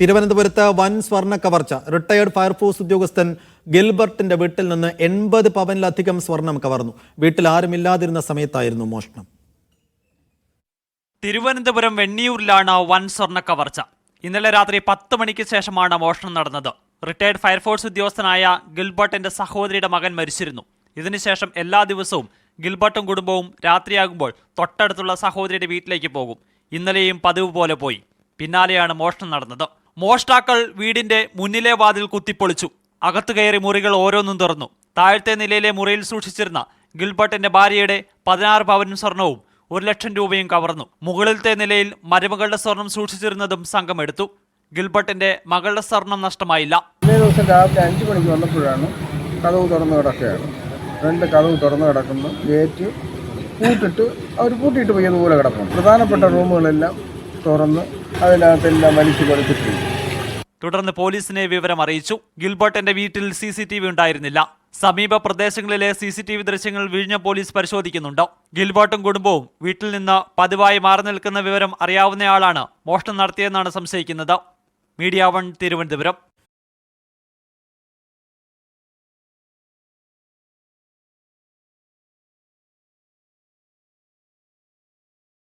തിരുവനന്തപുരത്ത് വൻ സ്വർണ്ണ കവർച്ച. റിട്ടയർഡ് ഫയർഫോഴ്സ് ഉദ്യോഗസ്ഥൻ ഗിൽബർട്ടിന്റെ വീട്ടിൽ നിന്ന് 80 പവനിലധികം സ്വർണം കവർന്നു. വീട്ടിൽ ആരുമില്ലാതിരുന്ന സമയത്തായിരുന്നു മോഷണം. തിരുവനന്തപുരം വെണ്ണിയൂരിലാണ് വൻ സ്വർണ്ണ കവർച്ച. ഇന്നലെ രാത്രി 10 മണിക്ക് ശേഷമാണ് മോഷണം നടന്നത്. റിട്ടയർഡ് ഫയർഫോഴ്സ് ഉദ്യോഗസ്ഥനായ ഗിൽബർട്ടിന്റെ സഹോദരിയുടെ മകൻ മരിച്ചിരുന്നു. ഇതിനുശേഷം എല്ലാ ദിവസവും ഗിൽബർട്ടും കുടുംബവും രാത്രിയാകുമ്പോൾ തൊട്ടടുത്തുള്ള സഹോദരിയുടെ വീട്ടിലേക്ക് പോകും. ഇന്നലെയും പതിവ് പോലെ പോയി. പിന്നാലെയാണ് മോഷണം നടന്നത്. മോഷ്ടാക്കൾ വീടിന്റെ മുന്നിലെ വാതിൽ കുത്തിപ്പൊളിച്ചു. അകത്തു കയറി മുറികൾ ഓരോന്നും തുറന്നു. താഴത്തെ നിലയിലെ മുറിയിൽ സൂക്ഷിച്ചിരുന്ന ഗിൽബർട്ടിന്റെ ഭാര്യയുടെ 16 പവൻ സ്വർണവും 1 ലക്ഷം രൂപയും കവർന്നു. മുകളിലത്തെ നിലയിൽ മരുമകളുടെ സ്വർണം സൂക്ഷിച്ചിരുന്നതും സംഘം എടുത്തു. ഗിൽബർട്ടിന്റെ മകളുടെ സ്വർണം നഷ്ടമായില്ല. ഇന്നേ ദിവസം രാവിലെ 5 മണിക്ക് വന്നപ്പോഴാണ് കതവ് തുറന്നു കിടക്കുകയാണ്. 2 കതവ് തുറന്നു കിടക്കുന്നു. ഗേറ്റ് അവർ പൂട്ടിയിട്ട് പോയി അതുപോലെ കിടക്കുന്നു. പ്രധാനപ്പെട്ട റൂമുകളെല്ലാം തുറന്ന് അതിനകത്തെല്ലാം വലിച്ചു കൊടുത്തിട്ടുണ്ട്. തുടർന്ന് പോലീസിനെ വിവരം അറിയിച്ചു. ഗിൽബർട്ടിന്റെ വീട്ടിൽ CCTV ഉണ്ടായിരുന്നില്ല. സമീപ പ്രദേശങ്ങളിലെ CCTV ദൃശ്യങ്ങൾ വിഴിഞ്ഞം പോലീസ് പരിശോധിക്കുന്നുണ്ട്. ഗിൽബർട്ടും കുടുംബവും വീട്ടിൽ നിന്ന് പതിവായി മാറി നിൽക്കുന്ന വിവരം അറിയാവുന്നയാളാണ് മോഷണം നടത്തിയെന്നാണ് സംശയിക്കുന്നത്. മീഡിയ 1 തിരുവനന്തപുരം.